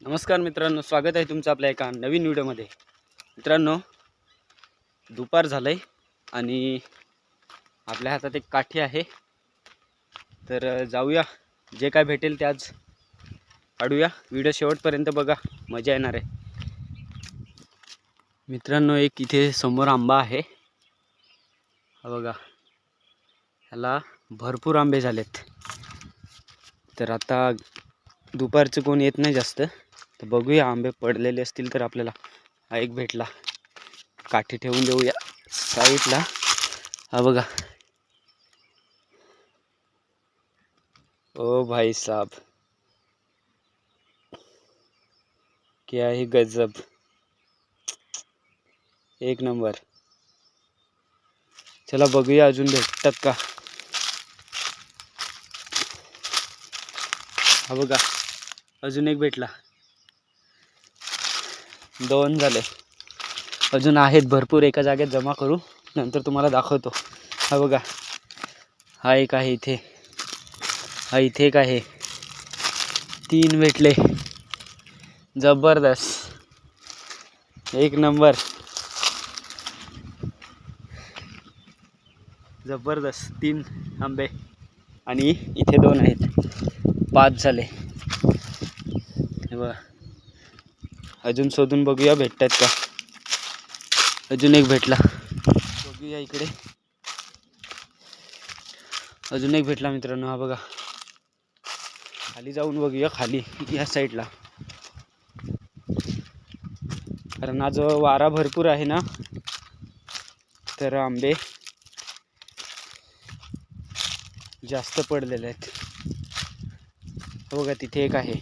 नमस्कार मित्रांनो, स्वागत आहे तुमचं आपल्या एका नवीन व्हिडिओमध्ये। मित्रांनो, दुपार झालंय आणि आपल्या हातात एक काठी आहे, तर जाऊया, जे काय भेटेल ते आज काढूया। व्हिडिओ शेवटपर्यंत बघा, मजा येणार आहे। मित्रांनो, एक इथे समोर आंबा आहे, हा बघा, ह्याला भरपूर आंबे झालेत। तर आता दुपारचं कोण येत नाही जास्त, तर बघूया, आंबे पडलेले असतील तर आपल्याला हा एक भेटला, काठी ठेवून देऊया साईडला। हा बघा, ओ भाई साहब, क्या ही गजब, एक नंबर। चला बघूया अजून भेटतात का। हा बघा, अजून एक भेटला, दोन झाले, अजून आहेत भरपूर, एका जागेत जमा करू, नंतर तुम्हाला दाखवतो। हा बघा, हा एक आहे इथे, हा इथे एक आहे, तीन भेटले, जबरदस्त, एक नंबर, जबरदस्त। तीन आंबे आणि इथे दोन आहेत, पाच झाले। हे बघा, अजून शोधून बघूया भेटतात का। अजून एक भेटला, बघूया इकडे, अजून एक भेटला मित्रांनो। हा बघा, खाली जाऊन बघूया, खाली या साईडला, कारण आज वारा भरपूर आहे ना, तर आंबे जास्त पडलेले आहेत। बघा, तिथे एक आहे,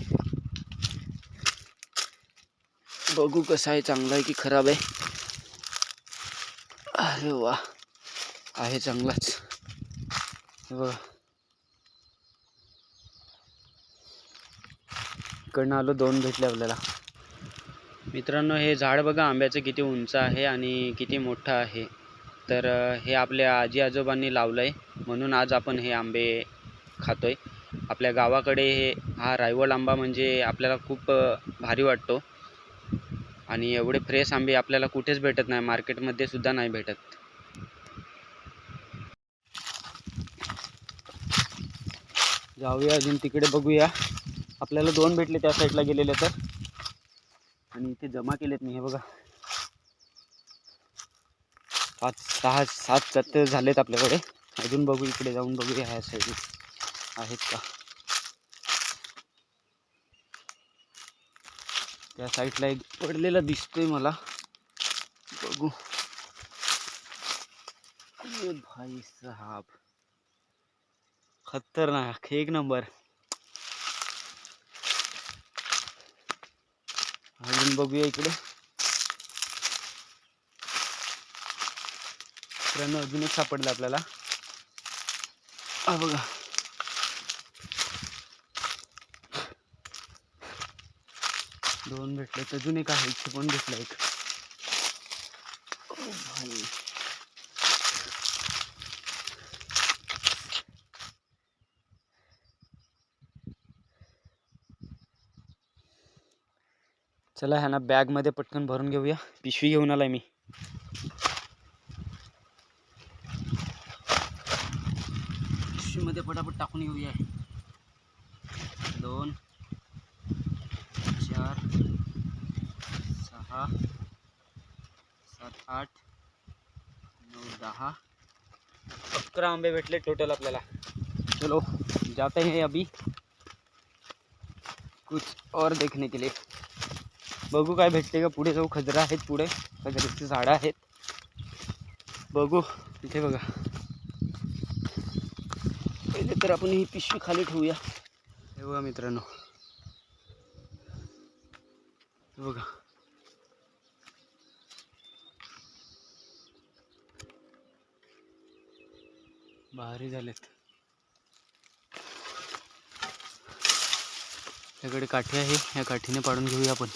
बघू कसा आहे, चांगला आहे की खराब आहे। अरे वा, आहे चांगलाच। बघा, इकडनं आलो, दोन भेटले आपल्याला। मित्रांनो, हे झाड बघा आंब्याचं किती उंच आहे आणि किती मोठं आहे। तर हे आपल्या आजी आजोबांनी लावलं आहे, म्हणून आज आपण हे आंबे खातोय। आपल्या गावाकडे हा रायवळ आंबा म्हणजे आपल्याला खूप भारी वाटतो, आणि एवढे फ्रेश आंबे आपल्याला कुठेच भेटत नाही, मार्केटमध्ये सुद्धा नाही भेटत। जाऊया अजून तिकडे बघूया, आपल्याला दोन भेटले त्या साईडला गेलेले तर, आणि इथे जमा केलेत मी। हे बघा, 5, 6, 7 चत्ते झालेत आपल्याकडे। अजून बघू, इकडे जाऊन बघूया ह्या साईडला आहेत का। त्या साईडला एक पडलेला दिसतोय मला, बघू। अरे भाई साहब, खतरनाक, एक नंबर। अजून बघूया इकडे, अजून एक सापडलं आपल्याला। हा बघा, दोन भेटले, अजून एक आहे, इथे पण भेटला एक। भाई, चला ह्याना बॅग मध्ये पटकन भरून घेऊया, पिशवी घेऊन आलाय मी। पिशवीमध्ये पटापट टाकून घेऊया। 2, 4, 6, 7, 8, 9, 10, 11 आंबे भेटले टोटल आपल्याला। चलो जाते हैं अभी कुछ और देखने के लिए, बघू काय भेटते का। पुढे जाऊ, खजरा आहेत, पुढे खजऱ्याची झाडं आहेत, बघू। इथे बघा, पहिले तर आपण ही पिशवी खाली ठेवूया। हे बघा मित्रांनो, बघा, भारी झालेत। त्याकडे काठी आहे, या काठीने पाडून घेऊया आपण।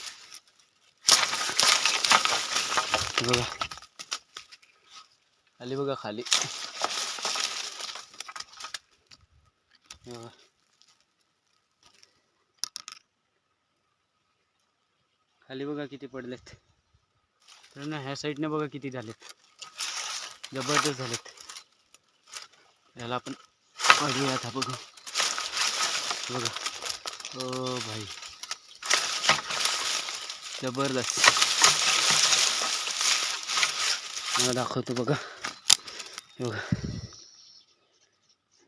बघा खाली, बघा खाली, खाली बघा किती पडलेत. तर ना ह्या साईडने बघा किती झालेत, जबरदस्त झालेत. याला आपण काढूया आता बघू. बघा ओ भाई जबरदस्त. मला दाखवतो बघा. हे बघा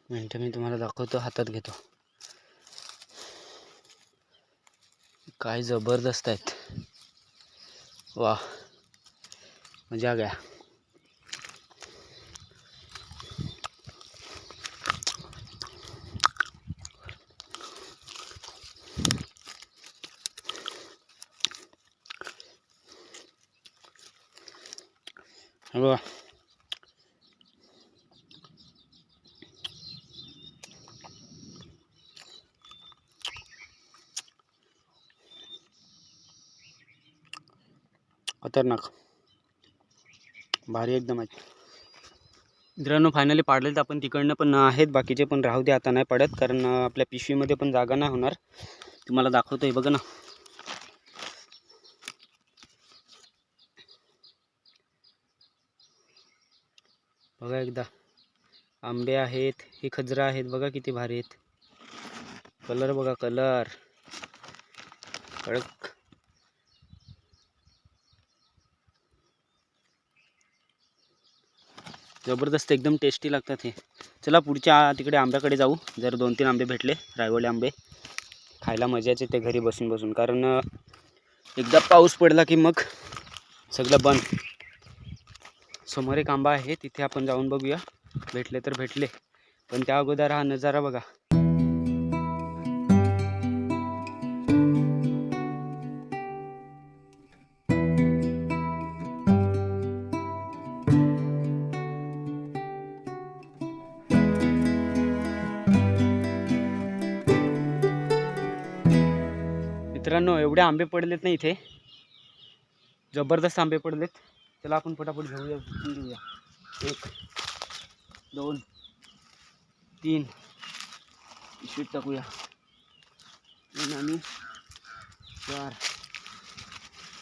मिनटं मी तुम्हाला दाखवतो, हातात घेतो. काय जबरदस्त आहेत. वाह मजा आ गया. बघा खतरनाक भारी एकदम आहेत मित्रांनो. फायनली पाडलेत आपण तिकडनं पण आहेत, बाकीचे पण राहू दे, आता नाही पडत कारण आपल्या पिशवीमध्ये पण जागा नाही होणार. तुम्हाला दाखवतोय बघा ना. बघा एकदा आंबे आहेत, हे खजरा आहेत बघा किती भारी आहेत. कलर बघा, कलर कडक. जबरदस्त एकदम टेस्टी लागतात हे. चला पुढच्या तिकडे आंब्याकडे जाऊ. जर 2-3 आंबे भेटले रायवळे आंबे खायला मजाच येते घरी बसून बसून, कारण एकदा पाऊस पडला की मग सगळं बंद. समोर एक आंबा आहे, तिथे आपण जाऊन बघूया, भेटले तर भेटले. पण त्या अगोदर हा नजारा बघा. मित्रांनो एवढे आंबे पडलेत ना इथे, जबरदस्त आंबे पडलेत. चला आपण फटाफट घेऊया. 1 2 3 पिशवीत टाकूया. 3 आणि 4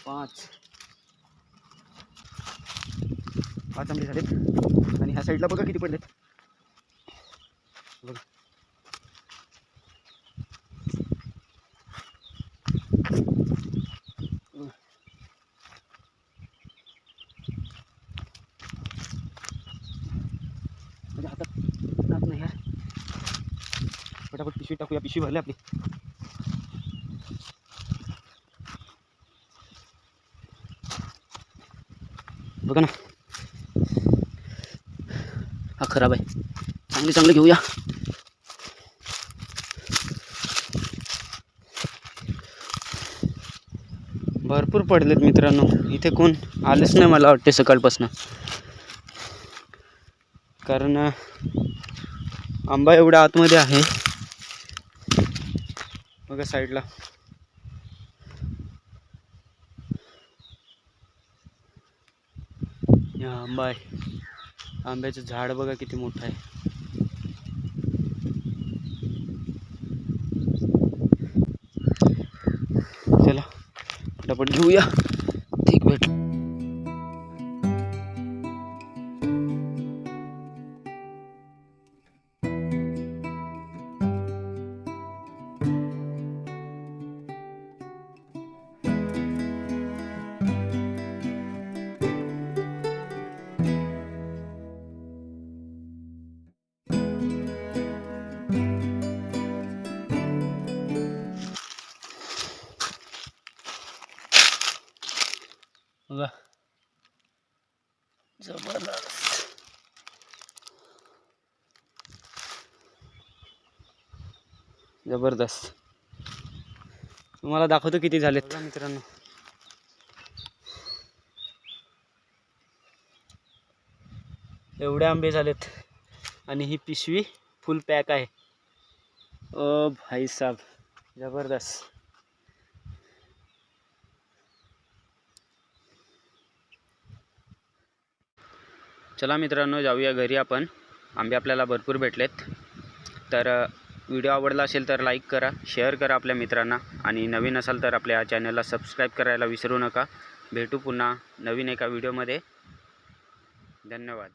5 आंबे झालेत. आणि ह्या साईडला बघा किती पडलेत. बघा म्हणजे हातात नाही यार. फटाफट पिशवी टाकूया, पिशवी भरली आपली. बघा ना हा खराब आहे, चांगले घेऊया. भरपूर पडलेत मित्रांनो. इथे कोण आलेच नाही मला वाटते सकाळपासून, कारण आंबा एवढा आतमध्ये आहे बघा साईडला. हा आंबा आहे, आंब्याचं झाड बघा किती मोठं आहे. चला फटाफट घेऊया, ठीक भेट. बघा जबरदस्त. जबरदस्त तुम्हाला दाखवतो किती झालेत मित्रांनो. एवढे आंबे झालेत आणि ही पिशवी फुल पॅक आहे. ओ भाई साहब जबरदस्त. चला मित्रांनो जाऊया घरी आपण. आंबे आपल्याला भरपूर भेटलेत. तर व्हिडिओ आवडला असेल तर लाईक करा, शेअर करा आपल्या मित्रांना आणि नवीन असाल तर आपल्या चॅनलला सबस्क्राईब करायला विसरू नका. भेटू पुन्हा नवीन एका व्हिडिओमध्ये. धन्यवाद.